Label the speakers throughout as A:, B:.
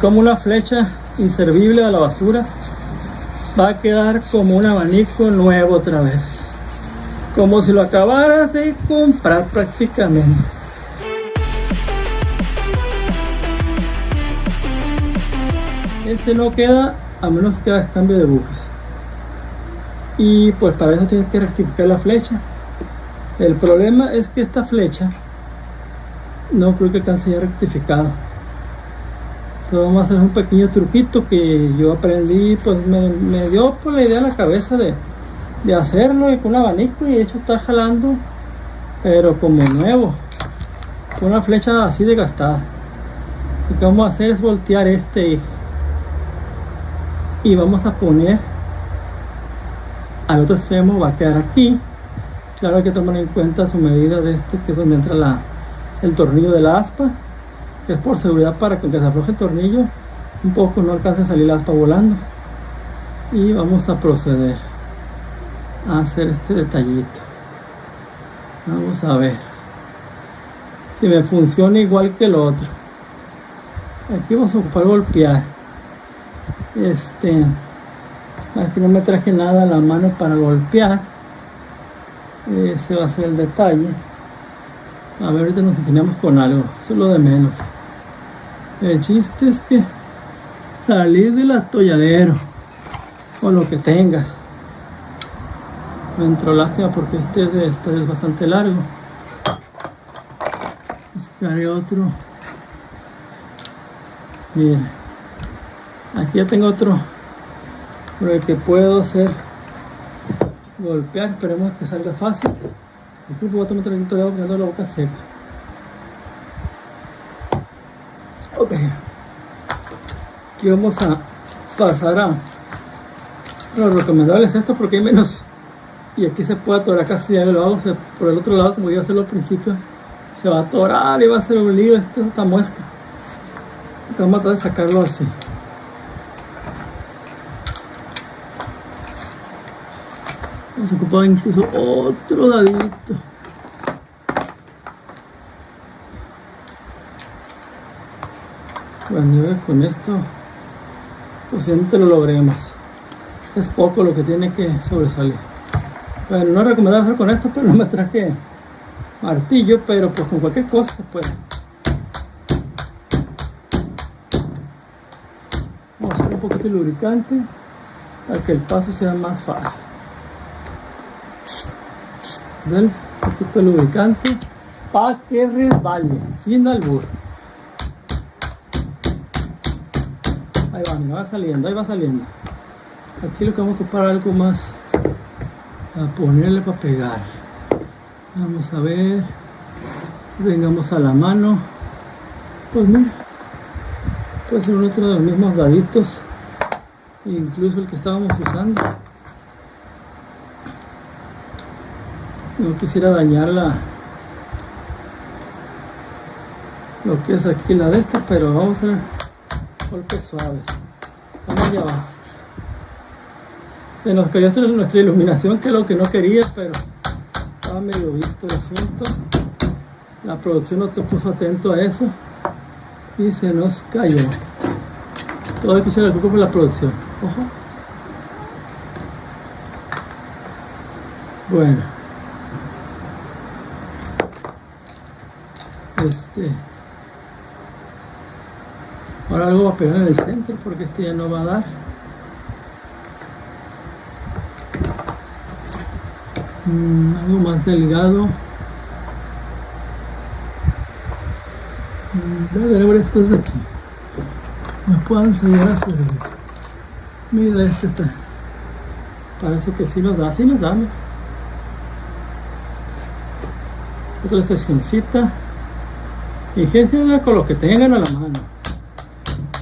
A: como una flecha inservible a la basura, va a quedar como un abanico nuevo otra vez, como si lo acabaras de comprar prácticamente. Este no queda a menos que hagas cambio de bujes, y pues para eso tienes que rectificar la flecha. El problema es que esta flecha no creo que alcance ya rectificado. Entonces vamos a hacer un pequeño truquito que yo aprendí, pues me dio por la idea en la cabeza de hacerlo, y con un abanico, y de hecho está jalando pero como nuevo, con una flecha así de gastada. Lo que vamos a hacer es voltear este eje y vamos a poner al otro extremo, va a quedar aquí. Claro, hay que tomar en cuenta su medida de este, que es donde entra el tornillo de la aspa, que es por seguridad, para que se afloje el tornillo un poco no alcance a salir la aspa volando. Y vamos a proceder a hacer este detallito. Vamos a ver si me funciona igual que el otro. Aquí vamos a ocupar golpear. Aquí no me traje nada a la mano para golpear. Ese va a ser el detalle. A ver, ahorita nos ingeniamos con algo, eso es lo de menos. El chiste es que salir del atolladero o lo que tengas. Me entró lástima porque este es bastante largo. Buscaré otro. Miren, aquí ya tengo otro por el que puedo hacer golpear. Esperemos que salga fácil. Disculpe, voy a tomar un traguito de agua porque ando la boca seca. Ok, aquí vamos a pasar a lo recomendable es esto, porque hay menos, y aquí se puede atorar casi. Ya lo hago por el otro lado, como iba a hacerlo al principio, se va a atorar y va a ser un lío esta muesca. Vamos a tratar de sacarlo así. Vamos a ocupar incluso otro dadito. Bueno, ya con esto posiblemente lo logremos. Es poco lo que tiene que sobresalir. Bueno, no es recomendable hacer con esto, pero no me traje martillo, pero pues con cualquier cosa se puede. Vamos a echar un poquito de lubricante para que el paso sea más fácil. ¿Ven? Un poquito de lubricante para que resbale, sin albur. Ahí va, mira, va saliendo, ahí va saliendo. Aquí lo que vamos a ocupar algo más a ponerle para pegar. Vamos a ver. Vengamos a la mano. Pues mira, puede ser otro de los mismos daditos, incluso el que estábamos usando. No quisiera dañar lo que es aquí la de esta, pero vamos a hacer golpes suaves. Vamos allá abajo. Se nos cayó nuestra iluminación, que es lo que no quería, pero estaba medio visto el asunto. La producción no te puso atento a eso y se nos cayó. Todo hay que echar el cuco por la producción. Ojo. Bueno, ahora algo va a pegar en el centro, porque este ya no va a dar. Algo más delgado. Voy a tener varias cosas aquí. Me puedo enseñar a hacer esto. Mira, este está. Parece que sí nos da, sí nos da. ¿No? Otra estacioncita. Y gente, con lo que tengan a la mano.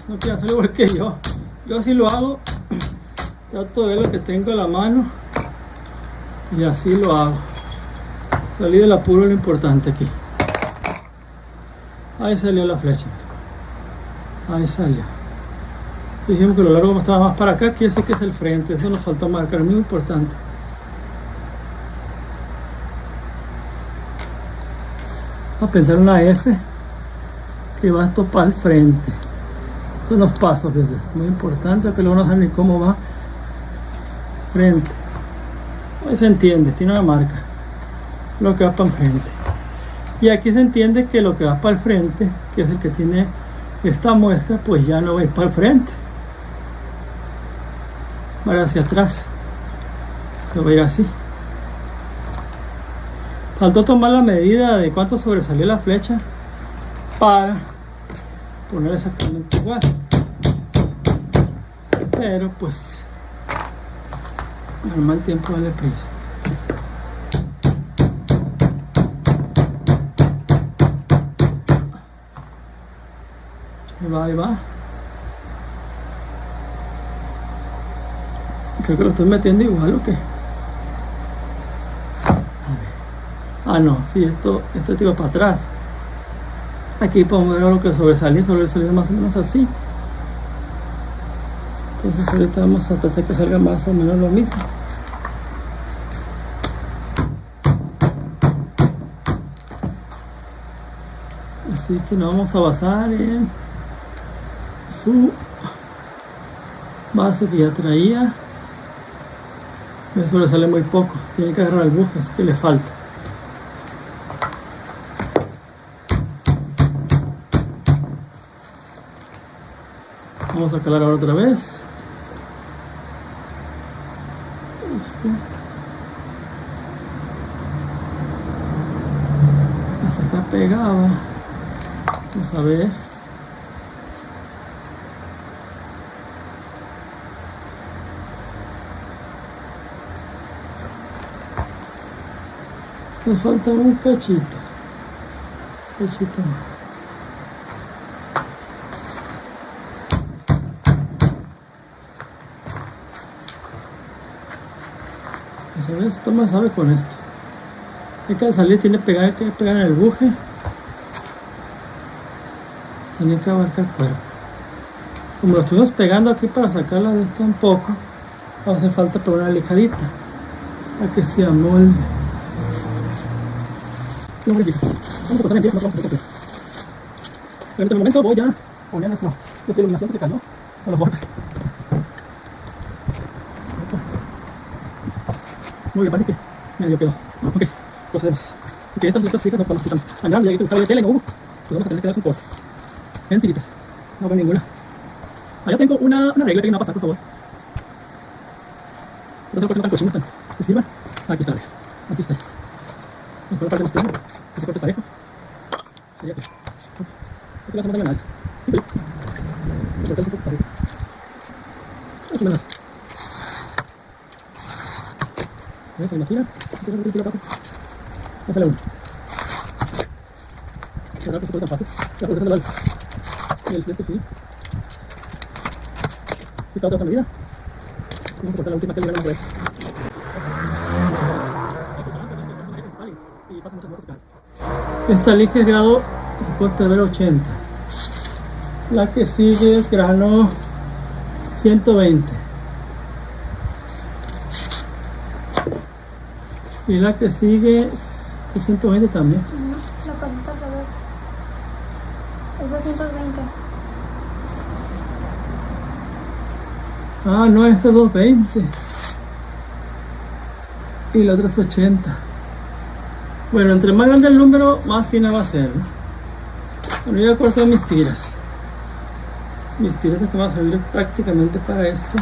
A: No quiero hacerlo igual que yo. Yo así lo hago. Trato de ver lo que tengo a la mano. Y así lo hago. Salí del apuro, lo importante aquí. Ahí salió la flecha. Ahí salió. Dijimos que lo largo estaba más para acá, que ese que es el frente. Eso nos faltó marcar, muy importante. Vamos a pensar una F que va a topar el frente. Son los pasos, ¿ves? Es muy importante que luego no saben ni cómo va frente. Ahí se entiende, tiene una marca. Lo que va para enfrente. Y aquí se entiende que lo que va para el frente, que es el que tiene esta muesca, pues ya no va a ir para el frente. Va a ir hacia atrás. Lo va a ir así. Faltó tomar la medida de cuánto sobresalió la flecha para poner exactamente igual. Pero pues al mal tiempo vale prisa. Ahí va. Creo que lo estoy metiendo igual o qué. Ah, no, sí, esto tiro para atrás. Aquí podemos ver lo que sobresalía más o menos así. Entonces ahorita vamos a tratar de que salga más o menos lo mismo. Así que nos vamos a basar en su base que ya traía. Me sobresale muy poco, tiene que agarrar el buje, así que le falta. Vamos a calar ahora otra vez. Hasta acá pegaba. Vamos a ver. Nos falta un cachito más. Pues esto más sabe con esto. Hay que salir, tiene que pegar en el buje. Tiene que abarcar el cuerpo. Como lo estuvimos pegando aquí para sacarla de esto un poco, hace falta pegar una lijadita para que se amolde. Vamos a cortar en pie, no vamos a cortar. Pero en este momento voy a poner nuestra iluminación que se cayó a los bordes. Muy bien, parece que medio quedó. Ok, procedemos. Ok, estas letras fijas no podemos quitar tan grande, hay que buscar la tela y no hubo. Pues vamos a tener que dar un corte. En tiritas. No veo ninguna. Allá tengo una regla que no va a pasar, por favor. No tengo corte tan cochino, tan que sirva. Aquí está, aquí está. Vamos a poner la parte más plana. Este corte parejo. Sería que. Este va a ser más diagonal. Sí, pero. Voy a cortar un poco parejo. Más o menos. Se me tira. Ya sale uno. Ahora pues se puede tan fácil. Ya puedo dejarlo y el flete sí. Quita otra medida. Vamos a cortar la última que le damos a ver. Y pasa muchas muertes. Esta lija es grado, se puede ver 80. La que sigue es grano 120. Y la que sigue es 120 también.
B: No, la pasita al revés. Es 220.
A: Ah, no, este es 220. Y la otra es 80. Bueno, entre más grande el número, más fina va a ser, ¿no? Bueno, yo he cortado mis tiras. Mis tiras que van a servir prácticamente para esto.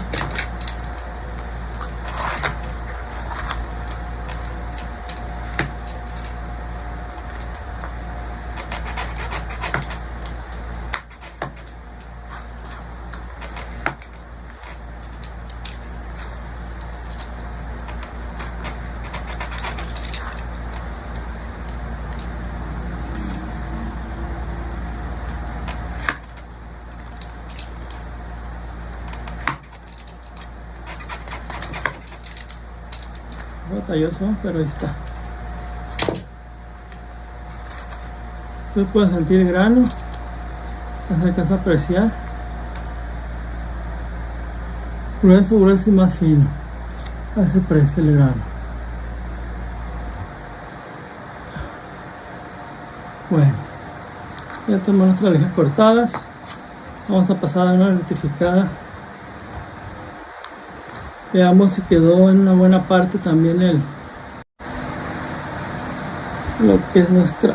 A: Batalloso, pero ahí está. Usted puede sentir el grano, se alcanza a apreciar. Grueso, grueso y más fino. Así se aprecia el grano. Bueno, ya tenemos nuestras lijas cortadas. Vamos a pasar a una rectificada. Veamos si quedó en una buena parte también lo que es nuestra,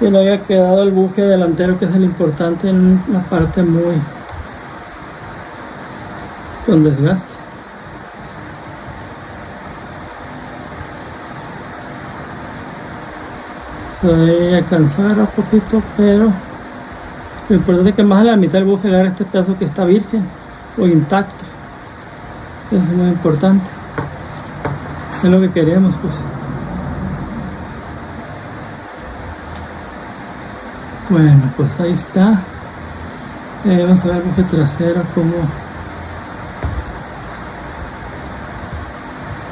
A: que no haya quedado el buje delantero, que es el importante, en una parte muy con desgaste. Se alcanzó a agarrar un poquito, pero lo importante es que más de la mitad del buje agarre este pedazo que está virgen o intacto. Eso es muy importante. Es lo que queremos, pues. Bueno, pues ahí está. Vamos a ver el buje trasero, como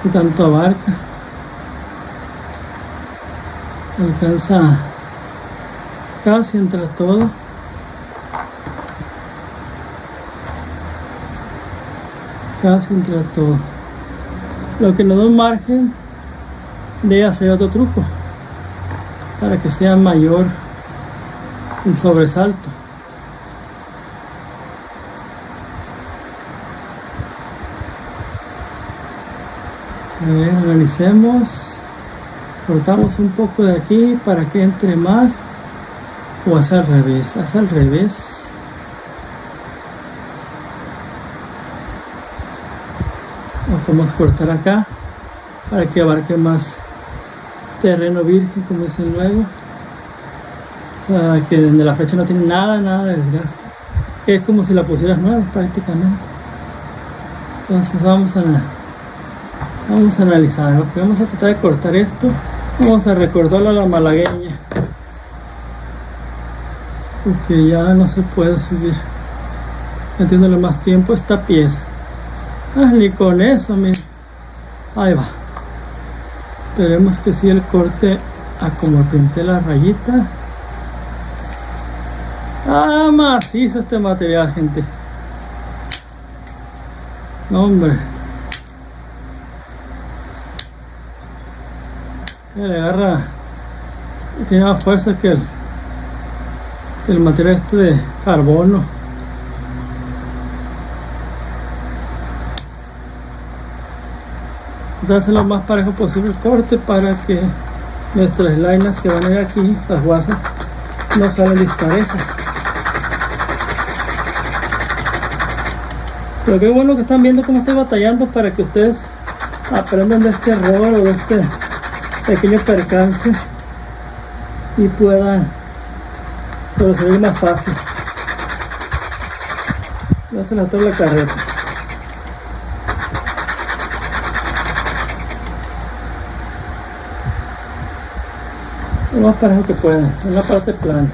A: qué tanto abarca. Alcanza casi entre todo. Casi entre todo. Lo que nos da un margen de hacer otro truco para que sea mayor el sobresalto. A ver, analicemos. Cortamos un poco de aquí para que entre más, o hacia al revés, hacia al revés. O podemos cortar acá para que abarque más terreno virgen, como dicen luego. O sea, que donde la flecha no tiene nada de desgaste, que es como si la pusieras nueva prácticamente. Entonces vamos a analizar, ¿no? Vamos a tratar de cortar esto. Vamos a recortarlo a la malagueña, porque ya no se puede subir metiéndole más tiempo a esta pieza. Ni con eso, miren. Ahí va. Esperemos que sí el corte a como pinté la rayita. Macizo este material, gente. No, hombre. Que le agarra. Tiene más fuerza que el material este de carbono. Hacer lo más parejo posible el corte para que nuestras lainas que van a ir aquí, las guasas, no salen disparejas. Pero qué bueno que están viendo cómo estoy batallando para que ustedes aprendan de este error o de este pequeño percance y puedan sobresalir más fácil. Ya se la toda la carreta. Lo más parejo que puedan, en la parte plana.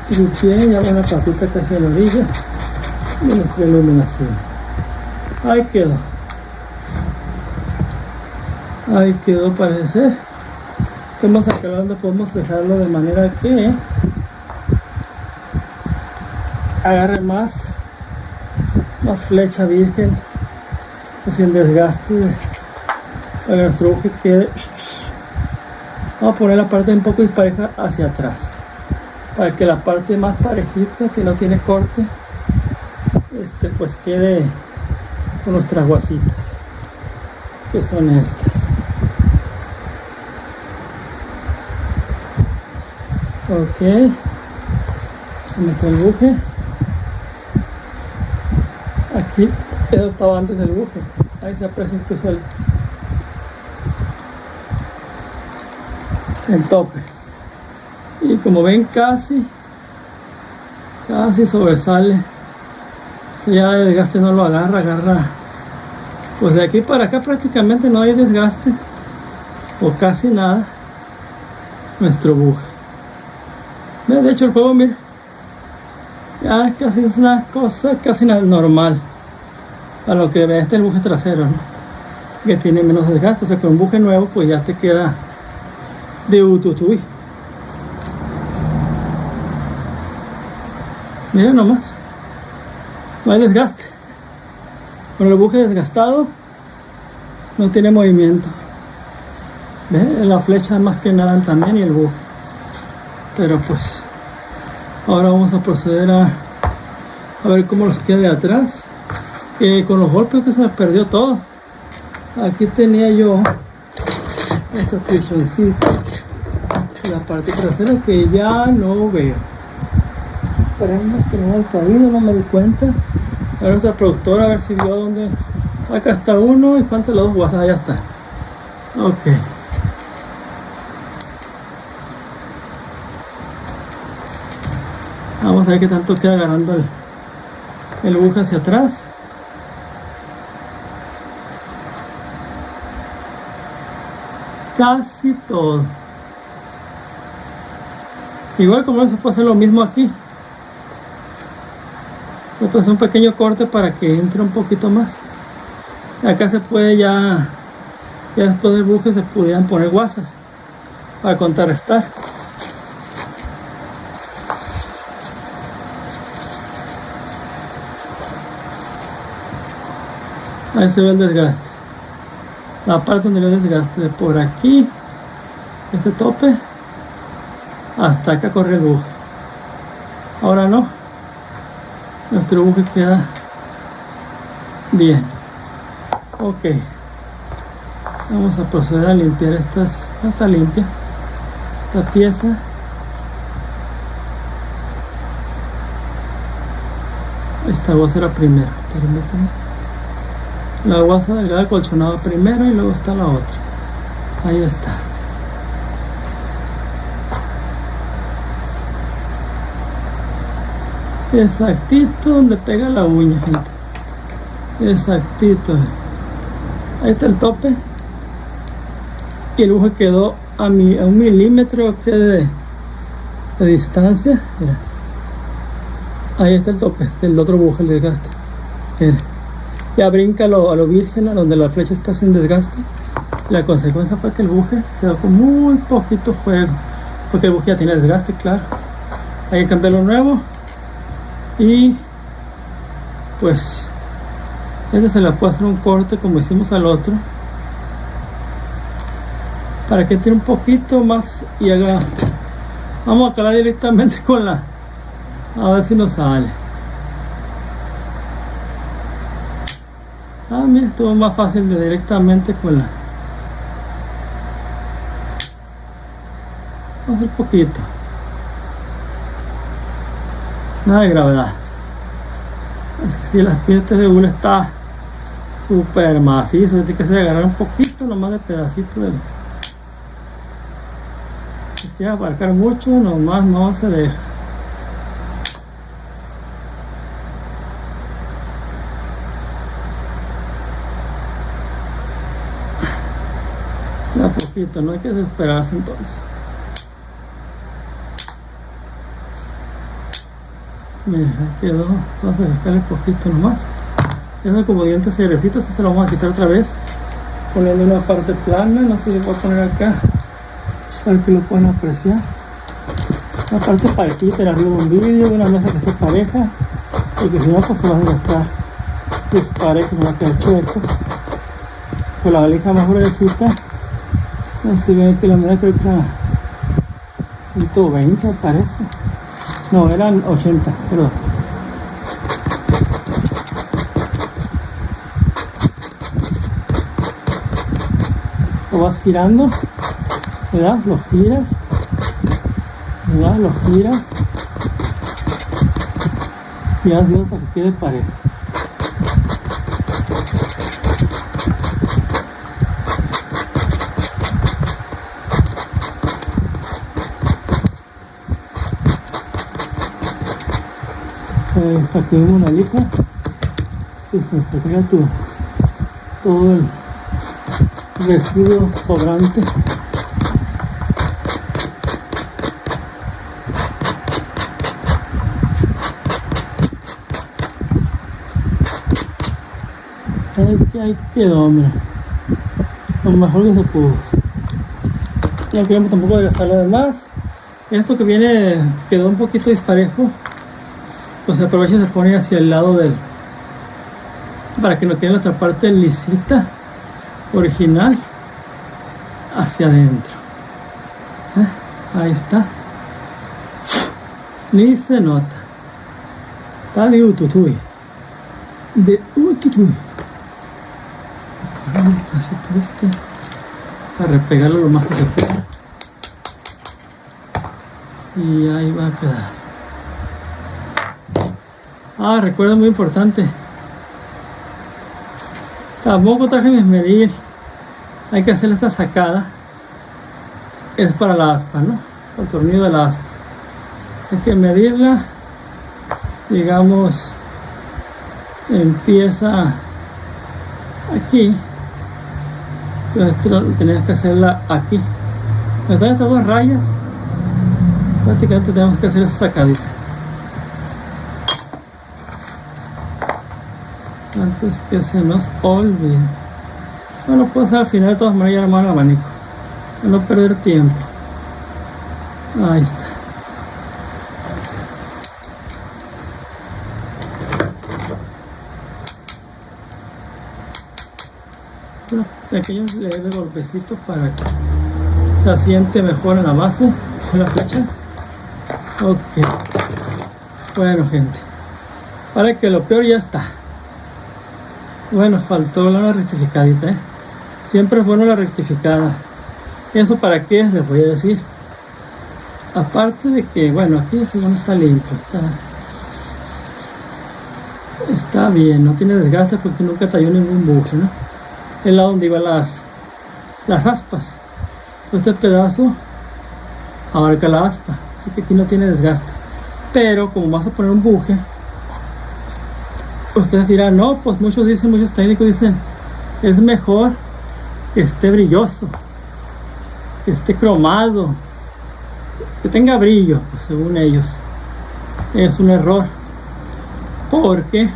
A: Tripié, ya va la patita casi a la orilla de nuestra iluminación. Ahí quedó. Ahí quedó, parece ser. Estamos acabando, podemos dejarlo de manera que agarre más flecha virgen, sin desgaste, para que nuestro buje quede. Vamos a poner la parte un poco dispareja hacia atrás, para que la parte más parejita, que no tiene corte, pues quede con nuestras guasitas, que son estas. Ok, meto el buje. Aquí eso estaba antes del buje, ahí se aprecia incluso el tope, y como ven casi sobresale. Si ya el desgaste no lo agarra, pues de aquí para acá prácticamente no hay desgaste o casi nada nuestro buje. De hecho el juego, mira, ya casi es una cosa casi normal a lo que ve el buje trasero, ¿no? Que tiene menos desgaste. O sea, con un buje nuevo pues ya te queda de ututuy. Miren nomás, No hay desgaste. Con el buje desgastado no tiene movimiento. ¿Ve? La flecha más que nada también y el buje. Pero pues ahora vamos a proceder a ver cómo nos queda de atrás. Con los golpes que se me perdió todo. Aquí tenía yo estos pichoncitos en la parte trasera que ya no veo. Esperemos que no haya caído, no me di cuenta. A ver nuestra productora, a ver si vio dónde. Acá está uno y faltan los dos guasas, ya está. Ok. Vamos a ver qué tanto queda agarrando el buje hacia atrás. Casi todo. Igual como se puede hacer lo mismo aquí. Le puedo hacer un pequeño corte para que entre un poquito más. Acá se puede ya después del buje se pudieran poner guasas para contrarrestar. Ahí se ve el desgaste. La parte donde ve el desgaste de por aquí, este tope, hasta acá corre el buje. Ahora no. Nuestro buje queda bien. Ok. Vamos a proceder a limpiar estas. Ya está limpia esta pieza. Esta guasa era primero. Permítanme. La guasa delgada colchonada primero y luego está la otra. Ahí está. Exactito donde pega la uña, gente. Exactito. Ahí está el tope. Y el buje quedó a un milímetro de distancia. Mira. Ahí está el tope del otro buje, el desgaste. Mira. Ya brinca a lo virgen, a donde la flecha está sin desgaste. La consecuencia fue que el buje quedó con muy poquito juego, porque el buje ya tiene desgaste, claro. Hay que cambiarlo nuevo. Y pues este se le puede hacer un corte como hicimos al otro, para que entre un poquito más y haga. Vamos a calar directamente con la, a ver si nos sale. Ah, mira, estuvo más fácil de directamente con la. Vamos a hacer poquito. Nada de gravedad. Es que si las piezas de hule está súper macizo, tiene que se agarrar un poquito nomás de pedacito del. Si quiere abarcar mucho, nomás no se deja. Ya poquito, no hay que desesperarse entonces. Mira, quedó. Vamos a sacarle poquito nomás. Ya son como dientes cerecitos. Este lo vamos a quitar otra vez poniendo una parte plana. No sé si voy a poner acá para que lo puedan apreciar. Una parte parejita, arriba de un vidrio, de una mesa que esté pareja, porque si no pues se van a gastar disparejo, no va a quedar chuecos. Con la valija más gruesita. No sé si ven que la medida creo que era 120 parece. No, eran 80, perdón. Lo vas girando, ¿verdad? Lo giras, ¿verdad? Lo giras y vas viendo hasta que quede parejo. Saquemos una lija y se saca todo el residuo sobrante. Ahí quedó, mira, lo mejor que se pudo. No queremos tampoco gastar lo demás. Esto que viene quedó un poquito disparejo, pues se aprovecha y se pone hacia el lado para que no quede nuestra parte lisita original hacia adentro. Ahí está, ni se nota, está de ututuy, ahora un pasito para repegarlo lo más que se pueda y ahí va a quedar. Recuerda, muy importante, tampoco traje mis medir, hay que hacer esta sacada, es para la aspa, ¿no? El tornillo de la aspa, hay que medirla, digamos, empieza aquí, entonces tenemos que hacerla aquí, están estas dos rayas, prácticamente tenemos que hacer esa sacadita antes que se nos olvide. Bueno, puedo hacer al final, de todas maneras, ya el abanico, para no perder tiempo. Ahí está. Unos pequeños leves golpecitos para que se asiente mejor en la base de la flecha. Ok. Bueno, gente, para que lo peor ya está. Bueno, faltó la rectificadita, siempre es bueno la rectificada. ¿Eso para qué? Les voy a decir. Aparte de que, bueno, aquí bueno, está limpio, está bien, no tiene desgaste porque nunca talló ningún buje, ¿no? Es la donde iban las aspas. Este pedazo abarca la aspa, así que aquí no tiene desgaste. Pero como vas a poner un buje, ustedes dirán, no, pues muchos técnicos dicen, es mejor que esté brilloso, que esté cromado, que tenga brillo, pues según ellos. Es un error, porque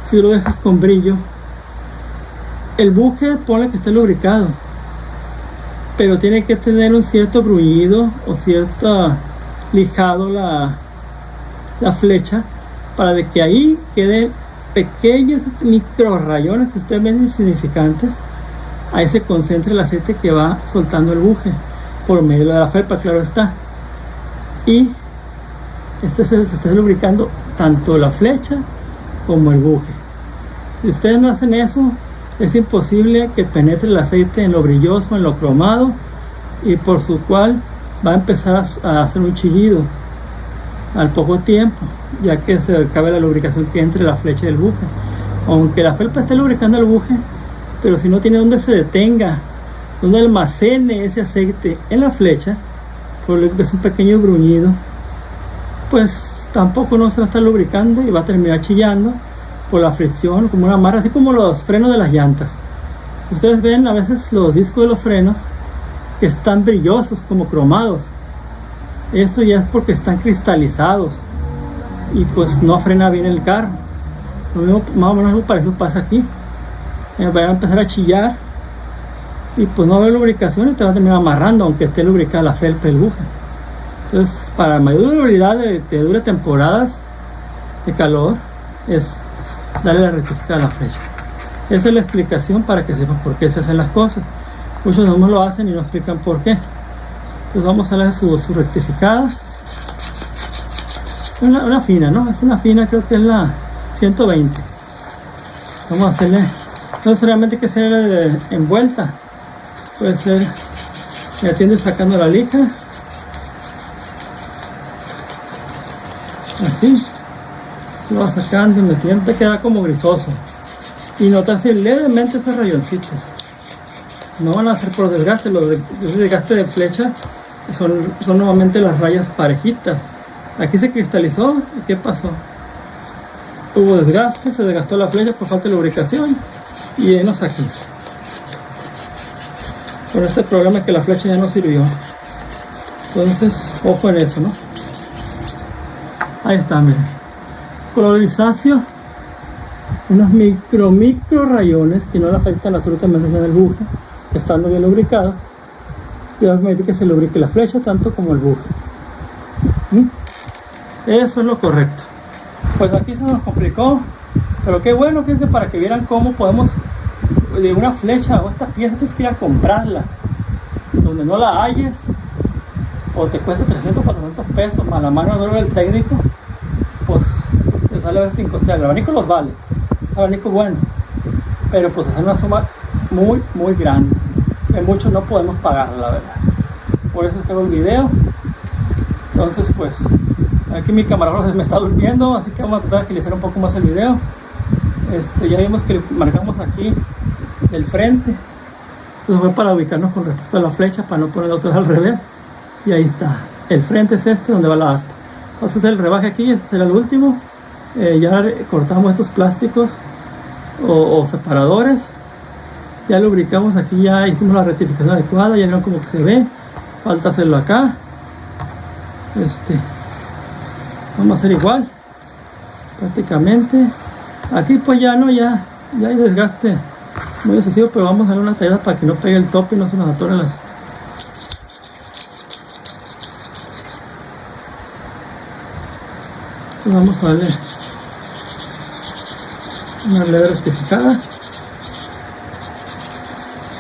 A: si lo dejas con brillo, el buje pone que esté lubricado, pero tiene que tener un cierto bruñido o cierto lijado la flecha, para de que ahí queden pequeños micro rayones que ustedes ven insignificantes. Ahí se concentra el aceite que va soltando el buje por medio de la felpa, claro está, y se está lubricando tanto la flecha como el buje. Si ustedes no hacen eso, es imposible que penetre el aceite en lo brilloso, en lo cromado, y por su cual va a empezar a hacer un chillido al poco tiempo, ya que se acabe la lubricación que entre la flecha y el buje. Aunque la felpa esté lubricando el buje, pero si no tiene donde se detenga, donde almacene ese aceite en la flecha, por lo que es un pequeño bruñido, pues tampoco no se va a estar lubricando y va a terminar chillando por la fricción, como una amarra, así como los frenos de las llantas. Ustedes ven a veces los discos de los frenos que están brillosos, como cromados. Eso ya es porque están cristalizados y pues no frena bien el carro. Lo mismo, más o menos algo parecido pasa aquí. Va a empezar a chillar y pues no va a haber lubricación y te va a terminar amarrando, aunque esté lubricada la felpa y el buje. Entonces, para mayor durabilidad de dure temporadas de calor, es darle la rectificada a la flecha. Esa es la explicación para que sepan por qué se hacen las cosas. Muchos no lo hacen y no explican por qué. Entonces vamos a darle su rectificada. Una fina, ¿no? Es una fina, creo que es la 120. Vamos a hacerle, no necesariamente que sea envuelta, puede ser metiendo y sacando la lija, así, lo va sacando y metiendo, te queda como grisoso, y notarse levemente esos rayoncitos. No van a ser por desgaste, los desgaste de flecha son nuevamente las rayas parejitas. Aquí se cristalizó, ¿y qué pasó? Hubo desgaste, se desgastó la flecha por falta de lubricación y venos aquí. Con este problema es que la flecha ya no sirvió. Entonces, ojo en eso, ¿no? Ahí está, miren. Color grisáceo, unos micro rayones que no le afectan absolutamente nada al buje, estando bien lubricado, y va a permitir que se lubrique la flecha tanto como el buje. Eso es lo correcto. Pues aquí se nos complicó, Pero qué bueno, fíjense, para que vieran cómo podemos, de una flecha o esta pieza tienes que ir a comprarla, donde no la halles, o te cuesta 300, 400 pesos, más la mano de obra del técnico, pues te sale a veces sin costear. El abanico los vale, es abanico bueno, pero pues es una suma muy, muy grande, que muchos no podemos pagar, la verdad. Por eso es que hago el video. Entonces, pues, aquí mi camarógrafo me está durmiendo, así que vamos a tratar de agilizar un poco más el video. Ya vimos que marcamos aquí el frente, entonces fue para ubicarnos con respecto a la flecha, para no poner otros al revés. Y ahí está, el frente es este donde va la aspa. Entonces el rebaje aquí, ese será el último. Ya cortamos estos plásticos o separadores, ya lubricamos aquí, ya hicimos la rectificación adecuada, ya no como que se ve, falta hacerlo acá. Vamos a hacer igual prácticamente. Aquí pues ya no, ya hay desgaste muy excesivo, pero vamos a darle una tallada para que no pegue el tope y no se nos atoren las. Entonces vamos a darle una leve rectificada.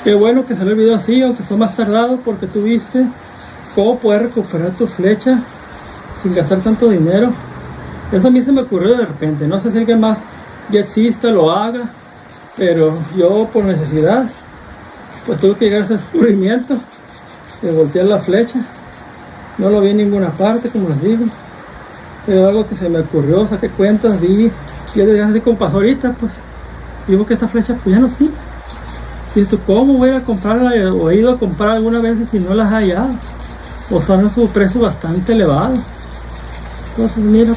A: Qué bueno que salió el video así, aunque fue más tardado, porque tú viste cómo poder recuperar tu flecha sin gastar tanto dinero. Eso a mí se me ocurrió de repente, no sé si alguien más ya exista, lo haga, pero yo por necesidad pues tuve que llegar a ese descubrimiento de voltear la flecha. No lo vi en ninguna parte, como les digo, pero algo que se me ocurrió, saqué cuentas, vi, y desde así como pasó ahorita, pues digo que esta flecha pues ya no sirve. Y esto, ¿cómo voy a comprarla? O he ido a comprar algunas veces y no las he hallado, o están en su precio bastante elevado. Entonces mira,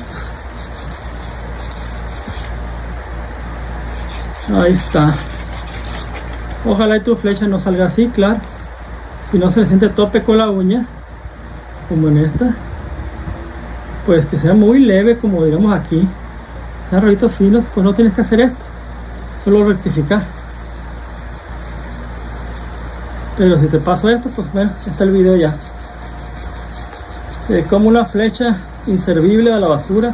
A: pues ahí está. Ojalá y tu flecha no salga así, claro. Si no se le siente tope con la uña, como en esta, pues que sea muy leve, como digamos aquí, sean rollitos finos, pues no tienes que hacer esto, solo rectificar. Pero si te paso esto, pues bueno, está el video ya. Como una flecha inservible a la basura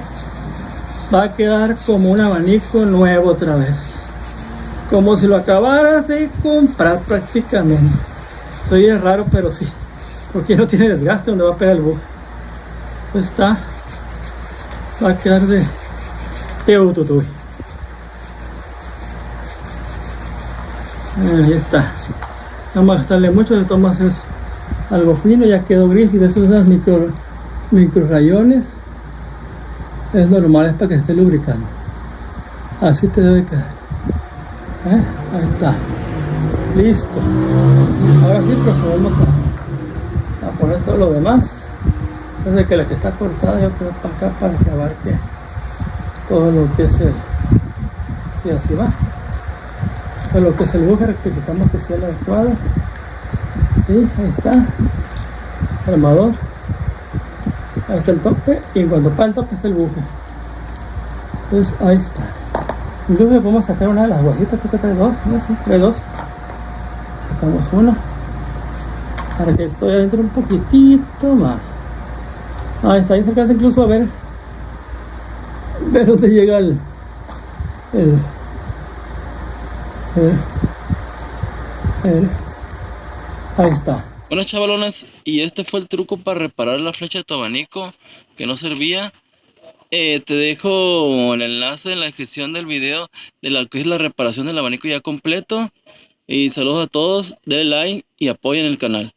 A: va a quedar como un abanico nuevo otra vez, como si lo acabaras de comprar prácticamente. Soy raro, pero sí, porque no tiene desgaste donde va a pegar el buje. Pues está, va a quedar de Teututuy. Ahí está. No vamos a gastarle mucho, de todas es algo fino, ya quedó gris, y de esos micro rayones es normal, es para que esté lubricando. Así te debe quedar. Ahí está, listo. Ahora sí procedemos a poner todo lo demás. Desde que la que está cortada yo creo para acá, para que abarque todo lo que es el, si así va, para lo que es el buje, rectificamos que sea el adecuado. Sí, ahí está, armador, ahí está el tope, y en cuanto para el tope está el buje. Entonces ahí está. Incluso le podemos sacar una de las guasitas, creo que trae dos, ¿no? Sí, trae dos. Sacamos una para que estoy adentro un poquitito más. Ahí está, ahí se alcanza incluso a ver dónde llega ahí está.
C: Bueno, chavalones, y este fue el truco para reparar la flecha de tu abanico que no servía. Te dejo el enlace en la descripción del video de lo que es la reparación del abanico ya completo. Y saludos a todos, denle like y apoyen el canal.